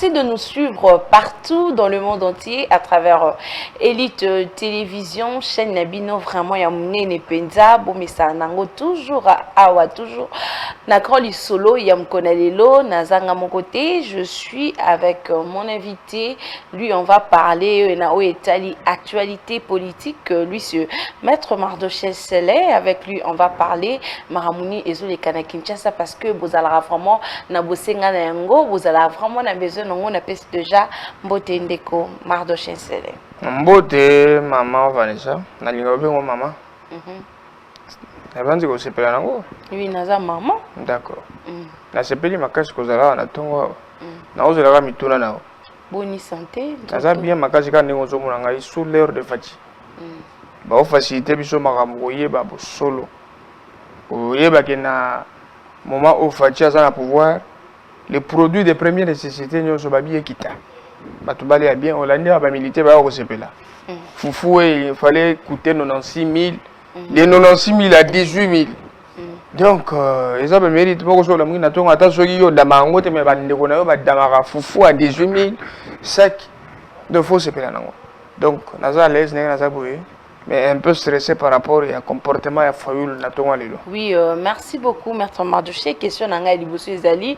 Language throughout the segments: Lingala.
Merci de nous suivre partout dans le monde entier à travers Elite Télévision, chaîne Nabino. Vraiment, il y a Mnene Penza, Bomesa Nango, toujours à Awa, toujours. Nakroli Solo, il y a Mkonalelo, Nazanga mon côté. Je suis avec mon invité. Lui, on va parler Nao Etali, actualité politique. Lui, c'est Maître Mardochès Selé. Avec lui, on va parler Maramouni et Zole Kanakinchasa parce que vous allez vraiment Nabosenga Nango, vous allez vraiment besoin on appelle déjà Mbote Ndeko Mardochès Selé. Mbote maman Vanessa, na linga bengo maman. Abanzi ko sepela nango. Oui, naza maman. D'accord. Na sepeli makasi ko zala na tongo. Na ozela mituna nao. Bonne santé. Naza bien makasi ka ndingo zo mulanga sous l'heure de fatigue. Ba o facilité biso makambo yeba bo solo. Oyeba ke na moment au fatigue ça na pouvoir les produits de première nécessité nous sont bien quitta. Batubali a bien Hollande a militaire ba recepela. Foufou il fallait coûter 96 000 de 96 000 à 18 000. Donc ils ont mérite beaucoup sur la mine na tonga ta soki yo damango te me bandeko na yo ba damaka foufou à 18 000 sec de faux sepela nango. Donc naza à l'aise naza boye. Mais un peu stressé par rapport au comportement à Fayoul Natonga Lilo. Oui, merci beaucoup, Maître Mardochès. Question Nanga Liboso Ezali.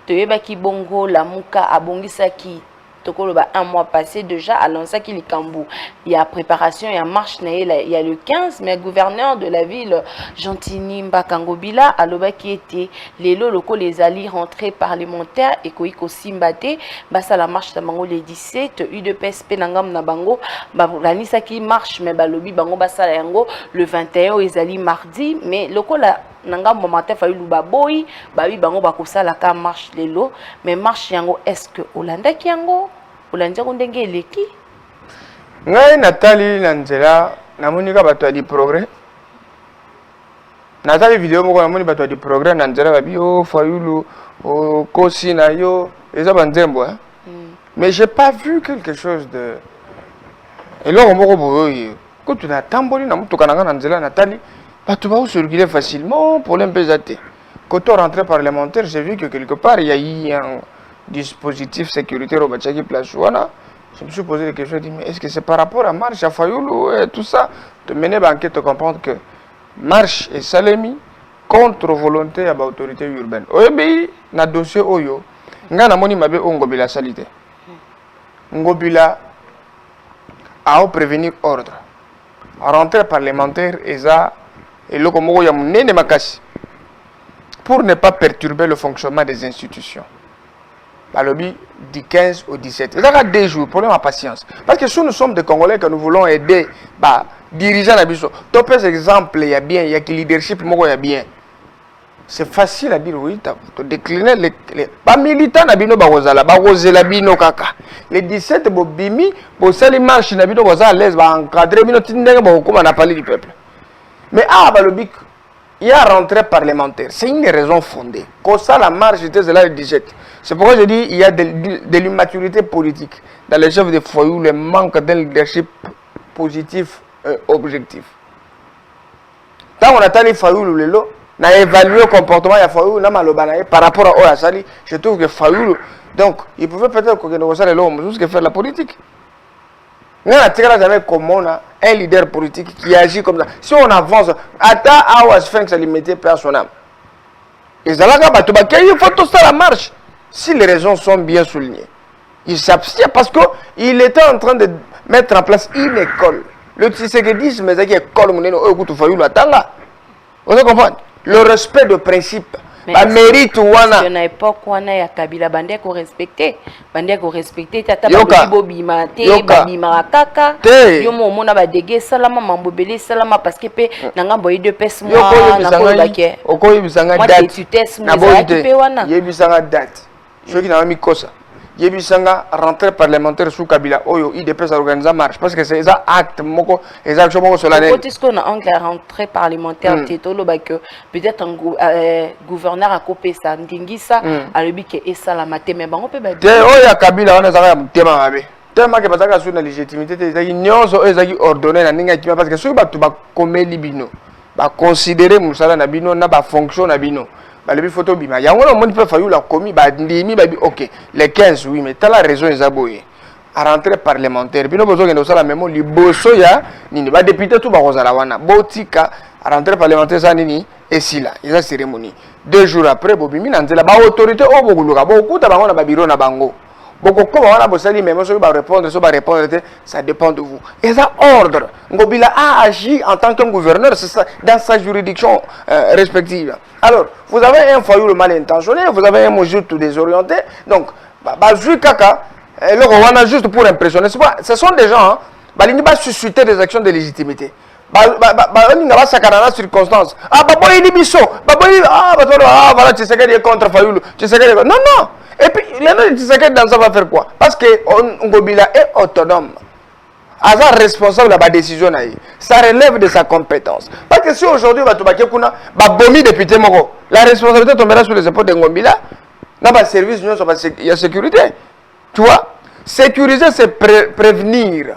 Toyeba ki bongo la muka abongisa ki tokoloba un mois passé déjà à l'ansa qui Kambou. Il y a préparation, il y a marche il y a le 15, mais gouverneur de la ville Gentini Mbakangobila a loba qui était les locaux les alliés rentrés parlementaires et koiko simbate basa la marche tamango les 17 UDPS Penangam Nabango balanisa qui marche mais balobi bango basa yango le 21 les alliés mardi mais locaux la nanga momate fa luba boy babi bango bakosala ka marche lelo mais marche yango est-ce que Olanda ki yango Olanda ko ndenge eleki ngai Nathalie Nanzela namonika bato di progrès Nathalie vidéo moko namoni bato di progrès Nanzela babi o Fayulu o kosi na yo eza banzembo hein mais j'ai pas vu quelque chose de eloko moko boyo ko tu na tamboli na mutuka nanga Nanzela Nathalie tu vas circuler facilement pour l'impesaté. Quand on rentre parlementaire, j'ai vu que quelque part il y a eu un dispositif sécuritaire au Bachaki Plasouana. Je me suis posé des questions, je me suis dit, mais est-ce que c'est par rapport à Marche, à Fayoulou et tout ça? De mener l'enquête, de comprendre que Marche et Salemi contre volonté à l'autorité urbaine. Oyebi, na dossier Oyo, nga na moni mabe Ngobila salité. Ngobila a prévenir ordre. À rentrer parlementaire, et ça. Et le Congo y a mené makasi pour ne pas perturber le fonctionnement des institutions. Par le lobby du 15 au 17. Il y a des jours, problème à patience. Parce que si nous sommes des Congolais que nous voulons aider, dirigeants d'Abisso, top exemple, il y a bien, il y a que leadership, il y a bien. C'est facile à dire, oui, tu décliner les militants d'Abino Barozala, Barozela Bino Kaka. Les 17 Bobimi, pour ça, marche d'Abino Barozala, l'aise, encadrer, Bino Tindega, comme on a parlé du peuple. Mais il y a rentrée parlementaire. C'est une raison fondée. Comme ça, la marche était là le 17. C'est pourquoi je dis qu'il y a de l'immaturité politique dans les chefs de foyer, le manque d'un leadership positif et objectif. Tant qu'on attend les Fayoulou, on a évalué le comportement de Fayoulou par rapport à Oasali. Je trouve que Fayoulou, donc, il pouvait peut-être que faire la politique. Nous n'avons jamais comme un leader politique qui agit comme ça. Si on avance, attends à Sphinx à limiter personnel. Et ça il faut tout ça la marche. Si les raisons sont bien soulignées, il s'abstient parce qu'il était en train de mettre en place une école. Le tisséguedisme, c'est une école, vous comprenez? Le respect de principe. Ba mérite wana na époque wana ya Kabila bande ko respecter tata ba bobima te babima kaka yo mo mona ba dege salama mambobele salama parce que pe nanga boyi de pes moi na ko baké okoyi bisanga date na boyi pe wana yebisanga date soki na mikosa yebisanga rentrée parlementaire sous Kabila oyo IDPS organiser marche parce que c'est ça acte moko exact moko solennel quand est-ce qu'on a en rentrée parlementaire tétolo ba que peut-être un gouverneur a copé ça ngingisa a le bique et ça la maté mais bango pe ba te oya Kabila on ezaka mutema mabe tellement que bazaka sur la légitimité des nyonso ezaki ordonné na ninga kima parce que soki batu ba komeli bino ba considérer musala na bino na ba fonction na bino balebi photo bima yango na moni pe Fayulu a commis ba ndimi ba OK les 15 oui mais t'as la raison Ezaboye à rentrer parlementaire bino bozo ngendo sala memo liboso ya nini ba député tout ba kozala wana botika à rentrer parlementaire ça nini et si là il y a cérémonie 2 jours après bobimi na nzela ba autorité o bokuluka bokuta bango na ba bureau na bango bokoko wana bosali memo so ba répondre ça dépend de vous et ça ordre Ngobila a agi en tant que gouverneur c'est ça dans sa juridiction respective. Alors vous avez un Fayulu mal intentionné, vous avez un Mojutu tout désorienté, donc bazui kaka le Rwanda juste pour impressionner, ce sont des gens qui vont susciter des actions de légitimité. On va s'accarer circonstance. Ah babo il biso, babo voilà tu sais qu'il est contre Fayulu, tu sais que non. Et puis les gens tu sais que dans ça va faire quoi? Parce que Ngobila est autonome. Asa responsable de la décision ça relève de sa compétence. Parce que si aujourd'hui va tobaki kuna ba bomi député moko, la responsabilité tombera sur les épaules de Ngobila. N'a pas service non il y a sécurité. Tu vois? Sécuriser c'est prévenir.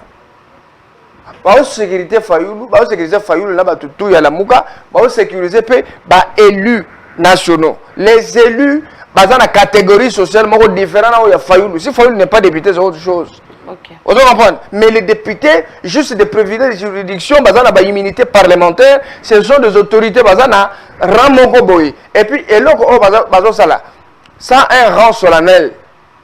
Ba sécurité Fayulu na ba tutu ya la muka, ba sécuriser pe ba élus nationaux. Les élus basant la catégorie sociale moko différent na ya Fayulu. Si Fayulu n'est pas député c'est autre chose. OK. Vous comprenez? Mais les députés, juste des privilèges de juridiction, basant la immunité parlementaire, ce sont des autorités basant la rang boy. Et puis, et là, ça a un rang solennel.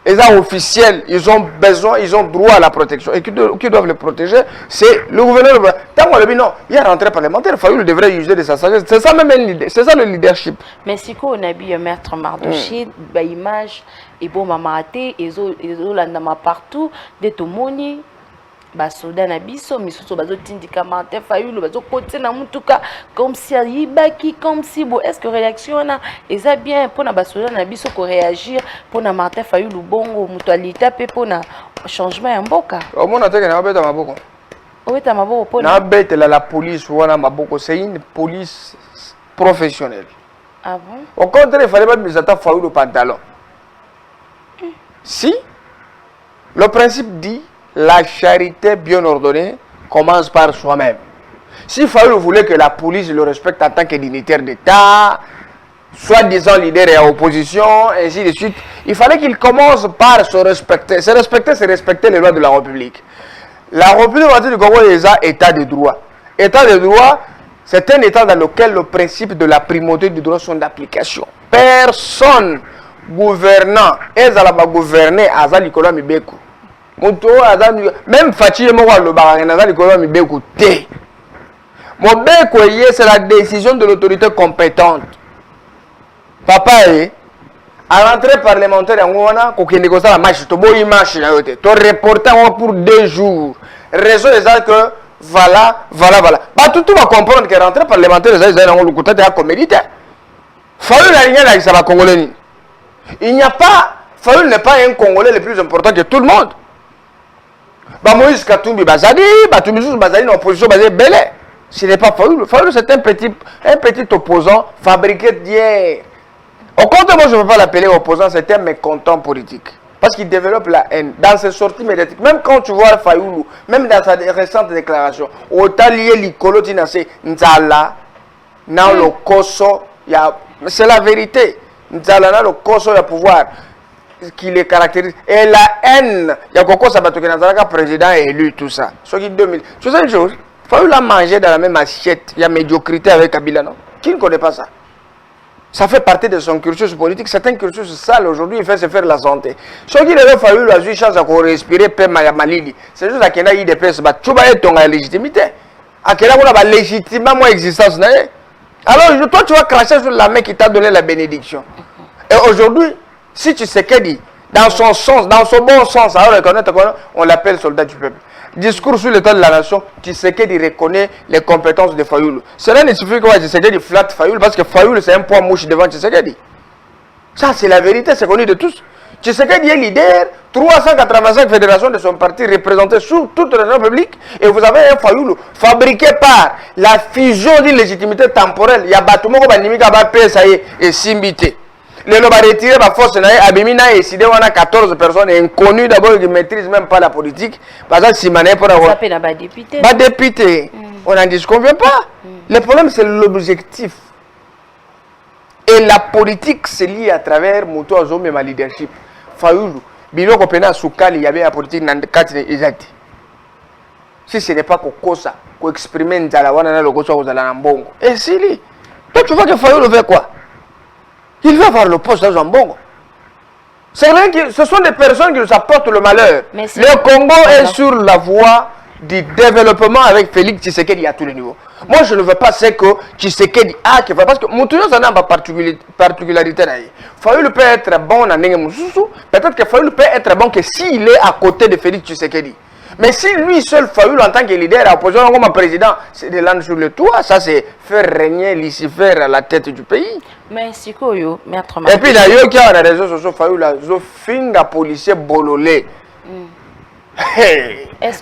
Les gens officiels, ils ont besoin, ils ont droit à la protection. Et qui doivent les protéger, c'est le gouverneur. Tant qu'on le dit non, il y a rentrée parlementaire, Fayulu devrait user de sa sagesse. C'est ça même c'est ça le leadership. Mais si on a vu Maître Mardoché, image, et bon, mamate, et zo partout, de tout moni, basoda na biso, misusu bazo tindika Martin Fayulu, bazo côté na mutuka, comme si yibaki, comme si bon, est-ce que réaction na, et ça bien pour na basoda na biso ko réagir pour na Martin Fayulu bongo, mutualita pe pour na changement ya mboka. Au moins ateke na beta maboko. Obeta maboko pour na beta la police wana maboko, c'est une police professionnelle. Ah bon? Au contraire, il fallait pas mettre Martin Fayulu au pantalon. Si le principe dit la charité bien ordonnée commence par soi-même. Si Fayulu voulait que la police le respecte en tant que dignitaire d'État, soi-disant leader et opposition, ainsi de suite, il fallait qu'il commence par se respecter. Se respecter, c'est respecter les lois de la République. La République du Congo est un état de droit. État de droit, c'est un état dans lequel le principe de la primauté du droit sont d'application. Personne gouvernant et à la gouverner à Zalikolo Mibeku. Même Fatih Mora le Barangana Zalikolo Mibeku T. Mobeko c'est la décision de l'autorité compétente. Papa à l'entrée parlementaire en Gouana, qu'on négocie la marche, tu bois marche na yote. Tu reporter pour 2 jours. Raison est que voilà. Bah tout va comprendre que l'entrée parlementaire c'est un côté de la comédie. Fayulu n'a rien avec ça congolais. Il n'y a pas, Fayulu n'est pas un Congolais le plus important que tout le monde. Bah Moïse Katumbi Bazadi, Batumbi Bazadi en opposition basée Belé. Ce n'est pas Fayulu. Fayulu c'est un petit opposant fabriqué d'hier. Au contraire, moi je ne veux pas l'appeler opposant, c'est un mécontent politique. Parce qu'il développe la haine dans ses sorties médiatiques. Même quand tu vois Fayulu, même dans sa récente déclaration, autant lié l'icolo tinasé Nzala, dans le Koso, c'est la vérité. Nzala dans le Koso, il y a pouvoir qui les caractérise. Et la haine, il y a Koko Sabatoke Nazaraka, président élu, tout ça. Ce qui 2000. Tu sais une chose, Fayulu a mangé dans la même assiette. Il y a médiocrité avec Kabila, non? Qui ne connaît pas ça? Ça fait partie de son cursus politique. C'est un cursus sale. Aujourd'hui, il fait se faire la santé. Ce qui devait fallu la chance à respirer, c'est juste à qu'il y ait des personnes. Tu vas être ton légitimité. À quel moment la légitimement mon existence. Alors, toi, tu vas cracher sur la main qui t'a donné la bénédiction. Et aujourd'hui, si tu sais qu'elle dit, dans son sens, dans son bon sens, alors on l'appelle soldat du peuple. Discours sur l'état de la nation, Tshisekedi reconnaît les compétences de Fayulu. Cela ne suffit pas que Tshisekedi flatte Fayulu parce que Fayulu c'est un poids mouche devant Tshisekedi. Ça c'est la vérité, c'est connu de tous. Tshisekedi est leader, 385 fédérations de son parti représentées sur toute la République et vous avez un Fayulu fabriqué par la fusion d'une légitimité temporelle. Il y a Batumo Banimika Bapé, ça y est, et Simbité. Les lobes retiré la force Abimina et décidé on a 14 personnes inconnues d'abord qui ne maîtrisent même pas la politique. Par exemple, si Mané pour avoir. Ça pas député. Pas député. On n'en disconvient pas. Le problème c'est l'objectif. Et Et la politique se lie à travers moto azome ma leadership. Fayoulou, biloko pena soukali, il y avait la politique dans le cadre exact. Si ce n'est pas kokosa, ko exprimer nzala wana na lokoso kozala na mbongo. Et si lui, toi tu vois que Fayoulou veut quoi? Il veut avoir le poste dans un bongo. C'est vrai que ce sont des personnes qui nous apportent le malheur. Le Congo est sur la voie du développement avec Félix Tshisekedi à tous les niveaux. Moi, je ne veux pas c'est que Tshisekedi a que parce que mon toujours ça n'a pas particularité. Fayoulou peut être bon en Nengemususu, peut-être que Fayoulou peut être bon que s'il est à côté de Félix Tshisekedi. Mais si lui seul, Fayoulou, en tant que leader, à opposition comme président, c'est de l'âne sur le toit, ça c'est faire régner Lucifer à la tête du pays. Mais c'est quoi, yo, maître? Et puis d'ailleurs, qui a les réseaux sociaux, Fayoulou, ils finga policier bololé.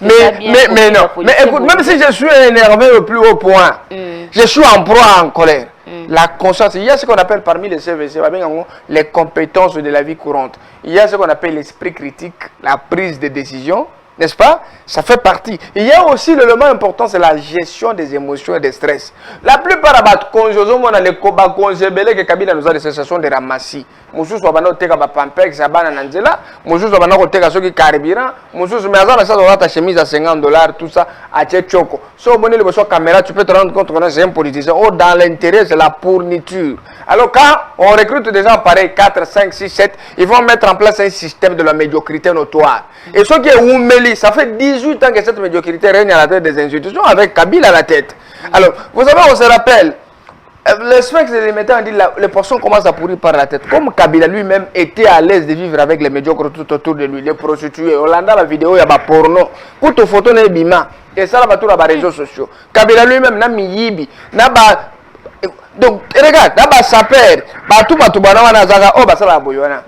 Mais non, mais écoute, même si je suis énervé au plus haut point, je suis en proie, en colère. La conscience, il y a ce qu'on appelle parmi les CVC, les compétences de la vie courante. Il y a ce qu'on appelle l'esprit critique, la prise de décision. N'est-ce pas? Ça fait partie. Il y a aussi l'élément important, c'est la gestion des émotions et des stress. La plupart des congélés que Kabila nous a des sensations de ramassis. Moussous soit banal teka ba pampex sa bana nanzela, moussous soit banal teka soki carburant, moussous mais azana ça doit ta chemise à $50 tout ça à tchoko. So bonne le besoin caméra, tu peux te rendre compte qu'on est un politicien. Oh dans l'intérêt c'est la pourniture. Alors quand on recrute des gens pareils 4 5 6 7, ils vont mettre en place un système de la médiocrité notoire. Et ce qui est Oumeli, ça fait 18 ans que cette médiocrité règne à la tête des institutions avec Kabila à la tête. Alors, vous savez, on se rappelle, le sphinx des médecins ont dit les personnes commencent à pourrir par la tête. Comme Kabila lui-même était à l'aise de vivre avec les médiocres tout autour de lui, les prostituées. On l'a dans la vidéo, il y a des porno. Pour te photo, il y a des et ça, va tout dans les réseaux sociaux. Kabila lui-même, n'a mis yibi, n'a pas. Donc, regarde, n'a pas sa père, tout le monde, oh, bah ça va boyona.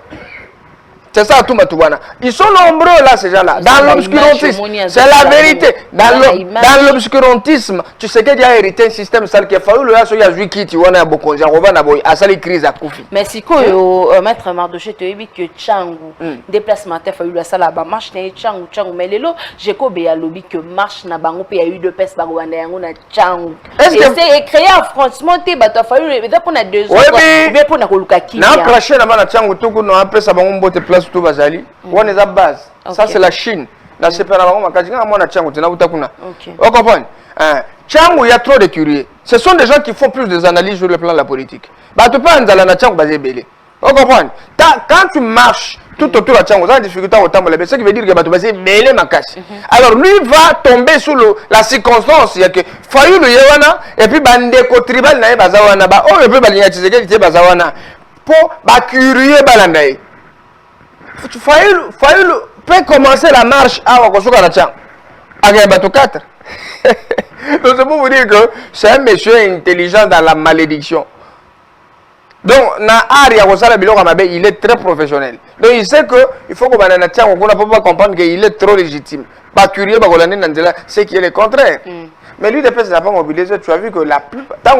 C'est ça tout Matouana. Ils sont nombreux là ces gens-là. Dans l'obscurantisme, c'est la vérité. Dans l'obscurantisme, tu sais qu'il y a hérité un système sale qui a fallu le il y a joué qui tu vois na boko on na boy à sali crise à Koufi. Mais si quoi maître Mardoché te dit que Tchangu déplacement te fallu la salle ba marche na Tchangu mais lelo j'ai ko be ya lobby que marche na bango pe ya eu de pes ba wanda yango na Tchangu. Et c'est créé franchement te ba to fallu mais pour na 2 ans mais pour na koluka ki. Na cracher na na Tchangu tout ko na pesa bango mbote place tout bazali on est à base ça c'est la Chine la séparation makajinga mona Tchangu tena utakuna on comprend Tchangu il y a trop de curieux ce sont des gens qui font plus des analyses sur le plan de la politique bah tu pas nzala na Tchangu basé belé on comprend quand tu marches tout autour de Tchangu ça difficulté au temps mais ce qui veut dire que tu basé belé makasi alors lui va tomber sous la circonstance il y a que Fayoulou yewana et puis bande ko tribal na bazawana ba oh et puis balinya Tshisekedi te bazawana pour ba curieux balandaye Fayoulou peut commencer la marche à Wakosuka Natchan. Avec bateau 4. Donc c'est pour vous dire que c'est un monsieur intelligent dans la malédiction. Donc, il est très professionnel. Donc il sait qu'il faut qu'on ne peut pas comprendre qu'il est trop légitime. Pas curieux, c'est qu'il est le contraire. Mais lui, depuis, il n'a pas mobilisé. Tu as vu que la plupart, tant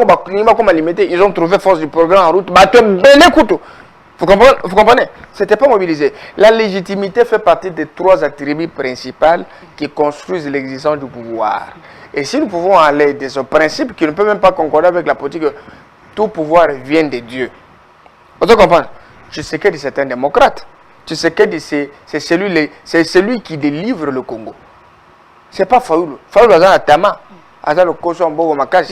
qu'on limité, ils ont trouvé force du programme en route. Vous comprenez? C'était pas mobilisé. La légitimité fait partie des 3 attributs principaux qui construisent l'existence du pouvoir. Et si nous pouvons aller de ce principe qui ne peut même pas concorder avec la politique, tout pouvoir vient de Dieu. Vous comprenez? Je sais que c'est un démocrate. Tu sais que c'est celui qui délivre le Congo. C'est pas Fayoulou. Fayoulou a un tama. Mais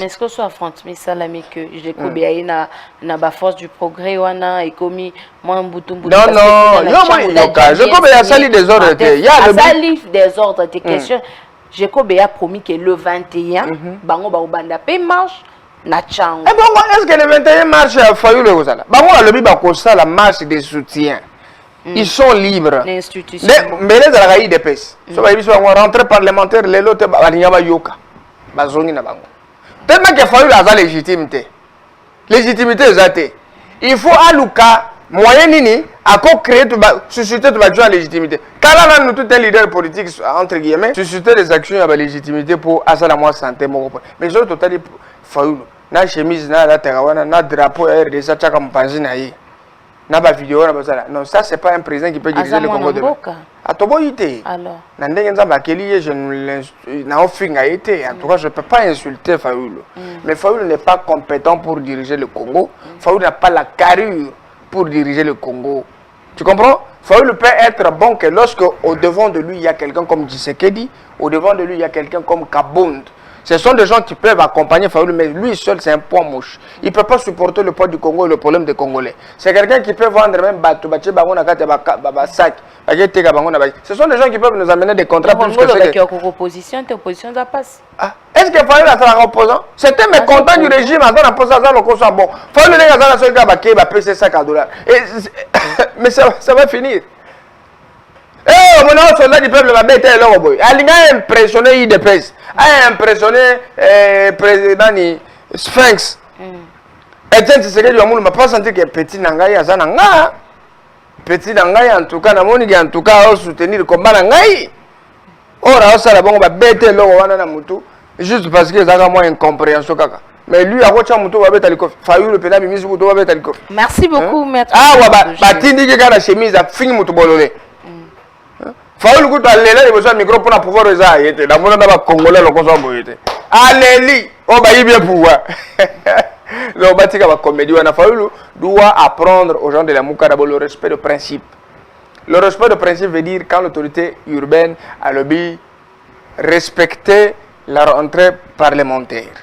est-ce que soit affrontement ça là mais que j'ai combien na ba force du progrès wana et commis moi mbutu non je combien sali des ordres il y a le sali des ordres tes questions j'ai combien promis que le 21 bango ba banda pe marche na Tchangu et bon est-ce que le 21 marche à Fayoulou ozala bango le bi ba ko ça la marche de soutien ils sont libres l'institution mais les alaï de pes so ba biso on rentrée parlementaire les lots ba nyaba yoka. Tellement que Fayoulou a la légitimité. Légitimité exacte. Il faut à Luka, moyen nini, à créer, susciter la légitimité. Quand on a tout un leader politique, entre guillemets, susciter des actions à la légitimité pour assurer la santé. Mais je total Fayoulou. Na chemise, na la terrawana, na drapeau, RDC, tchaka mpanzi na yi. Na ba vidéo, na ba ça. Non, ça c'est pas un président qui peut diriger le Congo demain. atoboyite. Alors. Nandenge nzamba keli je na ofinga été. En tout cas, je peux pas insulter Fayoulou. Mais Fayoulou n'est pas compétent pour diriger le Congo. Fayoulou n'a pas la carrure pour diriger le Congo. Tu comprends? Fayoulou peut être bon que lorsque au devant de lui il y a quelqu'un comme Tshisekedi, au devant de lui il y a quelqu'un comme Kabund. Ce sont des gens qui peuvent accompagner Fayoulou, mais lui seul c'est un poids mouche. Il ne peut pas supporter le poids du Congo et le problème des Congolais. C'est quelqu'un qui peut vendre même bateau, sac. Ce sont des gens qui peuvent nous amener des contrats plus que c'est opposition, ça passe. Est-ce que Fayoulou a un opposant? C'était mécontent du régime, bon. Fayoulou a $5 mais ça va finir. Eh, mon soldat du peuple va bêter l'homme boy. Il a impressionné IDPS, a impressionné président Sphinx. Et tiens, c'est ce que je ne pas sentir que petit Nangaï a Zananga. Petit Nangaï, en tout cas, en tout cas, soutenir le combat Nangaï. Or, ça la bon va bêter l'homme wana mutu juste parce que ça a moins incompréhension kaka. Mais lui, à quoi tu as mutu va bêter le coffre. Fayoulou le pédale mise mutu va bêter le coffre. Merci beaucoup, maître. Ah ouais, bah tindi que la chemise a fini mutu bololé. Fayoulou kutu alela il besoin micro pour pouvoir résoudre était dans mon ndaba congolais le koso boyete aleli o ba yibie pouvoir le batika ba comédie wana Fayoulou doit apprendre aux gens de la Muka d'abord le respect de principe. Le respect de principe veut dire quand l'autorité urbaine a le but respecter la rentrée parlementaire.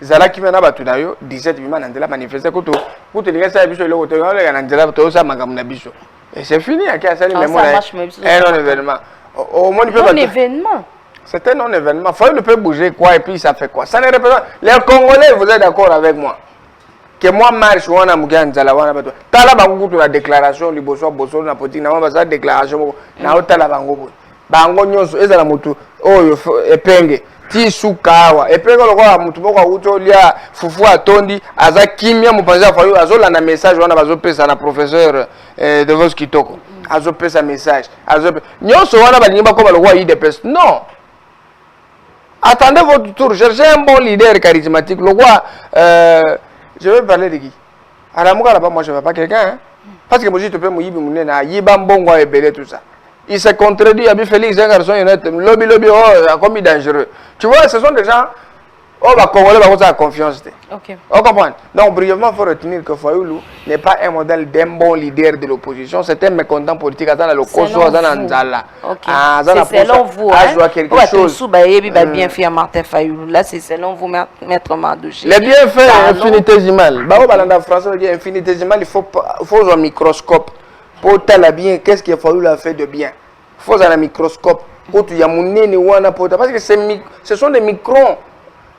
Zala qui mena batuna yo 17 bima nandela manifester kutu linga sa biso le woto yo nandela to sa makamna biso. Et c'est fini, à qui a sali un non-événement. Au moins, non-événement. C'est un non-événement. Fayoulou peut bouger quoi et puis ça fait quoi? Ça ne représente. Les Congolais, vous êtes d'accord avec moi? Que moi, marche, on a mougué en Zalawana. Tala bango la déclaration, les bosso, bosso, na politique, na ma déclaration, na otala bango. Bango nyonso, ezala mutu, oh, epenge. Ti sukawa epenge lokwa mutu moko auto lia fufu atondi aza kimia mupanza Fayoulou azolanda message wana bazopesa na professeur de vos kitoko azopesa message nyonso wana balingi bakoma lokwa IDPS. Non, attendez votre tour, cherchez un bon leader charismatique lokwa je vais parler de qui alamuka là-bas. Moi je ne veux pas quelqu'un hein? Parce que moi je te peux muyibi munena yiba mbongo ebele tout ça. Il s'est contredit, Abi Félix, un garçon honnête, lobby, oh, comme dangereux. Tu vois, ce sont des gens, oh, bah, Congolais, bah, ça a confiance. Ok. On comprend. Donc, brièvement, il faut retenir que Fayoulou n'est pas un modèle d'un bon leader de l'opposition, c'est un mécontent politique, à le Koso, à Nzala. Ok. C'est selon vous, hein? Quelque chose. Bien fait Martin Fayoulou. Là, c'est selon vous, Maître Mandouchi. Les bienfaits infinitésimales. Bah, au balanda français, infinitésimal, il faut un microscope. Pour tel bien, qu'est-ce qu'il Fayoulou a fait de bien? Il faut un microscope. Parce que ce sont des microns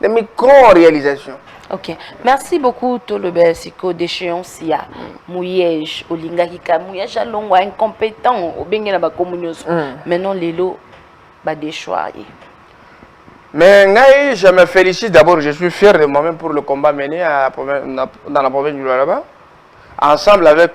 en réalisation. Ok. Merci beaucoup, Tolobel Siko d'échéance. Mouyej, Olinga Kika, Mouyej, Alongo, incompétent, au Bengue na communion. Maintenant, les lots, bah, des choix. Mais je me félicite d'abord, je suis fier de moi-même pour le combat mené dans la province du Lualaba, ensemble avec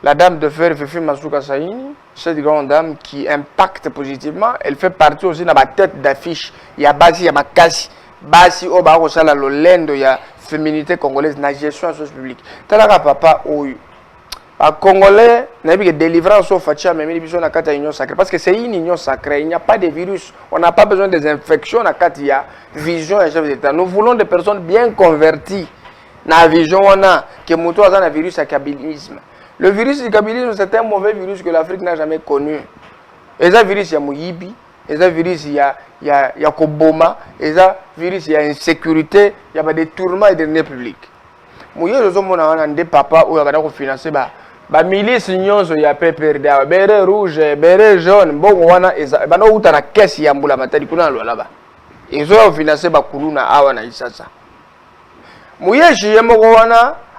la dame de fer Fifi Masuka Saïni, cette grande dame qui impacte positivement. Elle fait partie aussi de ma tête d'affiche. Il y a Basi, il y a Makasi. Basi, au Baro Sala, l'Olendo, il y a féminité congolaise, la gestion de la chose publique. Talaka papa, oui. À Congolais, il y a une délivrance au Fatia, mais il y a une union sacrée. Parce que c'est une union sacrée, il n'y a pas de virus. On n'a pas besoin des infections, il y a vision et chef d'État. Nous voulons des personnes bien converties. Dans la vision, on a que Moutou a un virus à kabylisme. Le virus du kabylisme, c'est un mauvais virus que l'Afrique n'a jamais connu. Et ça, virus, il y a Mouyibi, et ça, virus, il y a Koboma, et ça, virus, il y a insécurité, il y a des tourments et des deniers publics. Mouyibi, je suis des papas où il y a financé, milice, il y a PPRD, béret rouge, béret jaune, bon, wana, et ça, il y a une caisse, il y a une matériel, là-bas. Ils ont financé, Kuluna, Awana, Isasa. Mouyibi, je suis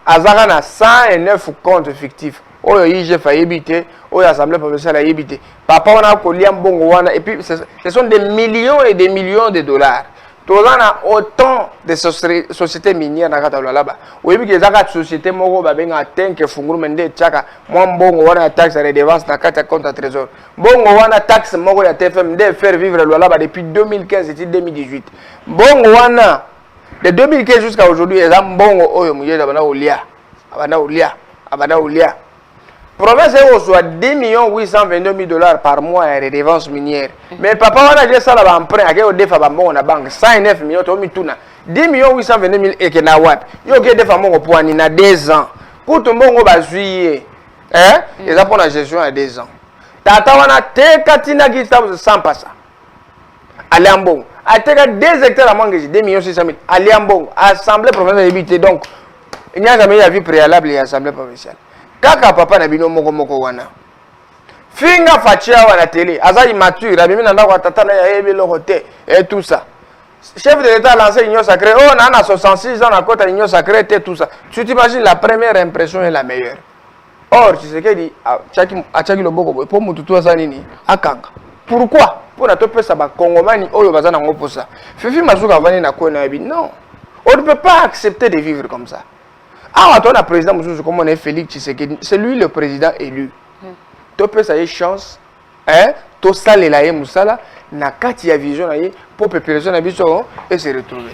Azara na 109 comptes fictifs. Oyo IGF a évité, oyo Assemblée provinciale a évité. Papa on a collé un bon wana et puis ce sont des millions et des millions de dollars. Tout ça a autant de sociétés minières dans le là-bas. Oui, mais les sociétés moko ba benga tank funguru mende chaka moi bongo wana taxe redevance na kata compte à trésor. Bongo wana taxe moko ya TFM de faire vivre le là-bas depuis 2015 et 2018. Bongo wana de 2015 jusqu'à aujourd'hui, les gens ont olia. province est soit 10 822 000 dollars par mois de redevance minière. Mais papa, on a dit ça là, emprunt, à quel défa bon la banque, 109 millions, tu as mis tout. 10 822 000 et que na wap. Yo que défa mon point, il a 2 ans. Pour tout le monde, on va juillet. Hein? Ils apprennent la gestion à 2 ans. Tata, on a te katina qui sans pas ça. Allez en bon. A te 2 hectares à manger, 2 600 000. Allez en bon. Assemblée provinciale d'habiter. Donc, il n'y a jamais eu avis préalable à l'Assemblée provinciale. Kaka papa na bino moko wana finga fachia wana télé aza immature abimi na ndako tata na yebi lokote et tout ça chef de l'état a lancé l'union sacrée oh na 66 ans na kota l'union sacrée et tout ça tu t'imagines la première impression est la meilleure or tu sais que dit achaki loboko pour mututu za nini akanga pourquoi pour na topesa ba kongomani oyo bazana ngopo ça fifi mazuka vani na ko na yebi non on ne peut pas accepter de vivre comme ça. Ah, on a président comme on est Félix Tshisekedi, c'est lui le président élu. Tu peux ça y chance, hein? Tu sales la musala, na kati ya vision na pour population na biso et se retrouver.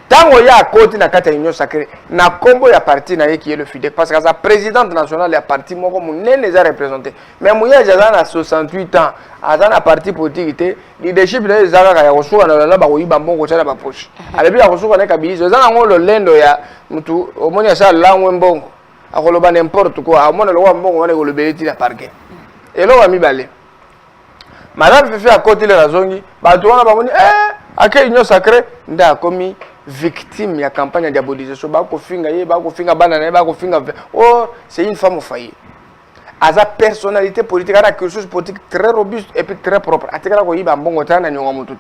Tant qu'il y a à côté na kati ya union sacrée, na combo ya parti na qui est le FIDEC parce que sa présidente nationale ya parti moko munene les a représenté. Mais mouya jazana 68 ans, azana parti politique té leadership na ezaka ya kosuka na la ba koyiba mbongo tshana ba poche. Alebi ya kosuka na kabilizo ezana ngolo lendo ya mutu omoni ya sa langwe mbongo. Akoloba n'importe quoi, amona lo wa mbongo wana ko le beleti na parquet. Et là, on a mis balai. Madame fait à côté de la zone, bah tout le monde a dit, à quelle union sacrée, on a commis victime de la campagne de diabolisation. Bah qu'on finga, bah qu'on finga banane, bah qu'on finga. Oh, c'est une femme au foyer. À sa personnalité politique, elle a quelque chose politique très robuste et puis très propre. À tel qu'on y va bon côté, on a n'y a tout.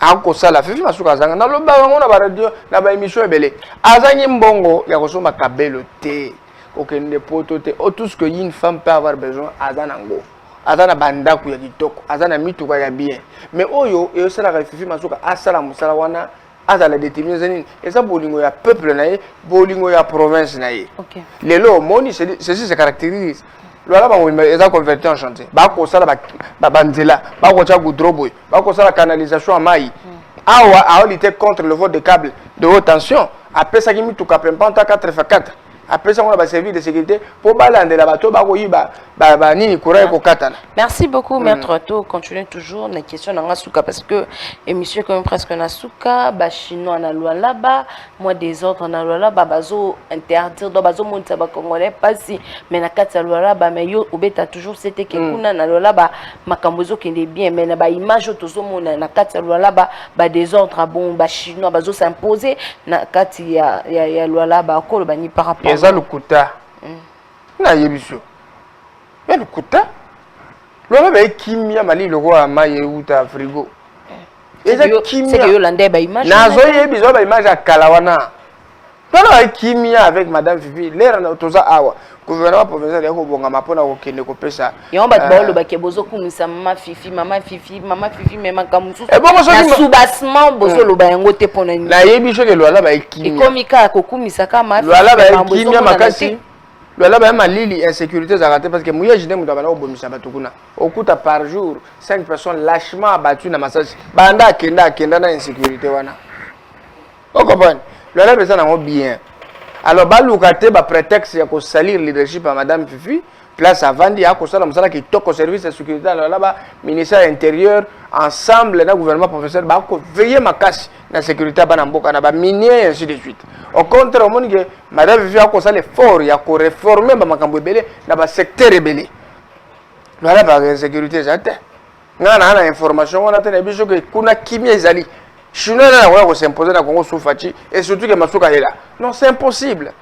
À cause ça, la fille m'a souka zanga. Dans le bas, on a radio, na ba émission est belle. À zanga mbongo, ya koso ma kabelo te. Aucun poto te. Tout ce que une femme peut avoir besoin, à zanango. Azana banda ku ya kitoko azana mituka ya bien mais oyo et ça la refifi masuka asala musala wana azala déterminer nini eza bolingo ya peuple na ye bolingo ya province na ye OK lelo moni ceci se caractérise lwala ba ngomba eza converti en chantier ba ko sala ba banzela ba ko cha goudroboy ba ko sala canalisation mai awa a lutter contre le vol de câbles de haute tension après ça qui mituka pempanta 4x4 après ça, on a un service de sécurité pour balander la bateau, merci beaucoup, Maître Ato. Continuez toujours la question dans Souka parce que émission comme presque na Souka, chinois na loi là-bas, moi des autres na loi là-bas, bazo interdire, donc bazo monter ba congolais pas si, mais na kata loi là-bas, mais yo obeta toujours c'était que kuna na loi là-bas, makambozo qui est bien, mais na ba image tozo mona na kata loi là-bas, ba des autres bon chinois bazo s'imposer na kata ya loi là-bas, ko ba ni par rapport eza lukuta na yebiso ya lukuta lola ba kimia mali loko amaye uta frigo eza kimia c'est que yolande ba image nazo yebiso ba image akala wana lola ba kimia avec madame Fifi l'air na toza awa gouvernement provincial yako bonga mapona ko kende ko pesa yomba bolo ba ke bozo kumisa mama Fifi mema kamusu na soubassement bozo loba yango te pona ni na yebiso ke lola ba kimia ekomika ko kumisa kama lola ba kimia makasi lola ba malili insécurité za raté parce que mouya jine muta bana obomisa batukuna okuta par jour 5 personnes lâchement abattues na massage banda kenda na insécurité wana on comprend lola ba ça na bien. Alors, balukate ba prétexte ya ko salir leadership à madame Fifi, place à Vandi à ko sala musala ki toko service de sécurité là-bas, ministère intérieur ensemble na gouvernement professionnel ba ko veiller makasi na sécurité bana mboka na ba minier ainsi de suite. Au contraire, on dit que madame Fifi a ko sala fort ya ko réformer ba makambo belé na ba secteur belé. Voilà ba sécurité zate. Ngana na information on a tena biso que kuna kimia ezali. Chinois va s'imposer dans le Congo sous Fachi et surtout que Masuka est là. Non, c'est impossible.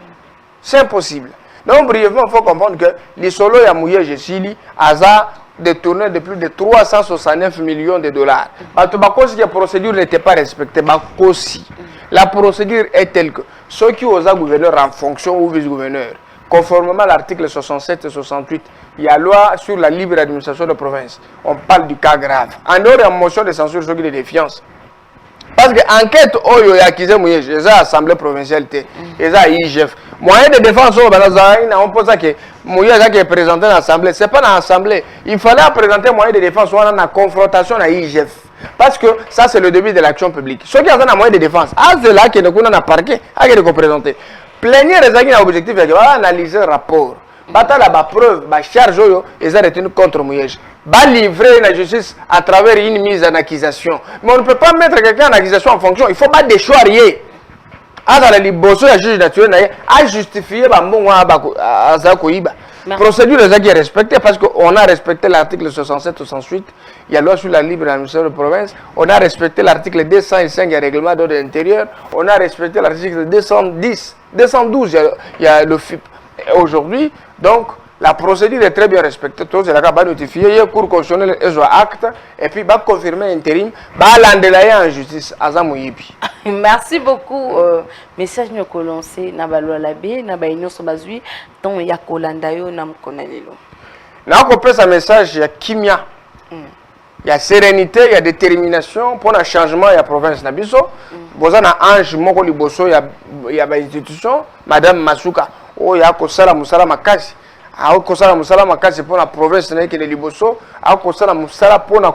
C'est impossible. Donc, brièvement, il faut comprendre que les solos et Mouye Jessili a détourné de plus de 369 millions de dollars. La procédure n'était pas respectée. La procédure est telle que ceux qui osent gouverneur en fonction ou vice-gouverneur, conformément à l'article 67 et 68, il y a loi sur la libre administration de province. On parle du cas grave. En dehors de la motion de censure sur de défiance, parce que l'enquête oyo ya kize mouye, c'est l'Assemblée provinciale, c'est l'IGF. Moyen de défense, on pense que mouye qui est présenté dans l'Assemblée, ce n'est pas dans l'Assemblée. Il fallait présenter moyen de défense dans la confrontation à l'IGF. Parce que ça, c'est le début de l'action publique. Ceux qui ont un moyen de défense, c'est là que nous avons parquet, à qui nous présenter. Plénière des objectifs, on va analyser le rapport. bata la ba preuve ba charge oyo eza retenu contre Mouyej ba livrer la justice à travers une mise en accusation. Mais on ne peut pas mettre quelqu'un en accusation en fonction, il faut pas déchoirier. Dans la liboso ya juge naturel a justifié ba mbongo aza koyiba. Procédure qui est respectée parce qu'on a respecté l'article 67-68, il y a loi sur la libre administration de province, on a respecté l'article 205, il y a règlement d'ordre intérieur, on a respecté l'article 212, il y a le FIP. Aujourd'hui, donc, la procédure est très bien respectée. Tout c'est là notifié, il y a cour constitutionnel acte et puis va confirmer intérim, va l'endelayer en justice à Zamouyibi. Merci beaucoup. Message nous lancé na balwa labe na ba inyoso bazui ton ya kolanda yo na mkona lelo. Na ko pesa message ya kimia. Il y a sérénité, il y a détermination pour un changement il y a province na biso. Bozana ange moko liboso ya ba institution madame Masuka. Oh ya ko sala musala makasi. A kosala musala makasi pour la province na kene liboso, a kosala musala pour na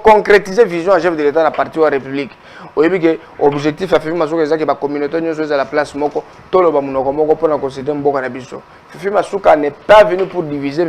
concrétiser vision en chef de l'état na parti wa république. Oyebi que objectif a Fifi Masuka ezaki ba communauté nyonso eza la place moko tolo ba munoko moko pour na considérer mboka na biso. Fifi Masuka n'est pas venu pour diviser,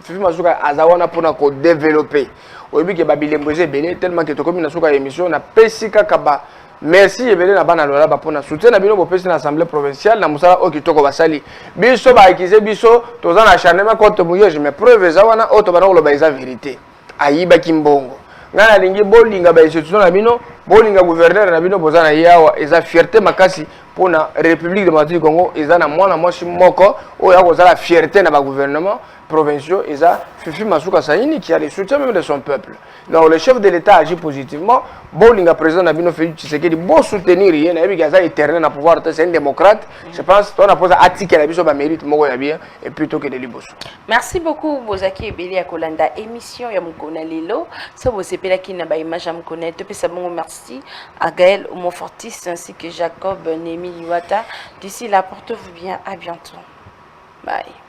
Fifi Masuka azawana pour na ko développer. Oyebi que ba bilembo belé tellement que to comme na suka émission na pesika kaba. Merci ebele na bana lola ba pona soutien na bino bopesi na assemblée provinciale na musala okitoko basali biso ba akize biso toza na acharnement contre Mouyej mais preuve za wana auto bana ko loba eza vérité ayiba kimbongo ngana lingi bolinga ba institution na bino bolinga gouverneur na bino bozana yawa eza fierté makasi pona République démocratique du Congo eza na mwana mwasi moko oyo akozala la fierté na ba gouvernement provinciaux eza Fifi Masuka Saini qui a le soutien même de son peuple. Donc le chef de l'État agit positivement. Bolinga président Nabino Félix Tshisekedi bon soutenir rien et puis gaza éternel na pouvoir c'est un démocrate. Je pense qu'on a posé article la biso ba mérite moko ya bien et plutôt que de liboso. Merci beaucoup Bozaki Ebeli ya kolanda émission ya mukona lelo. So bosepela ki na ba image ya mukona te pesa bongo merci à Gaël Omofortis ainsi que Jacob Nemi Liwata. D'ici là portez-vous bien, à bientôt. Bye.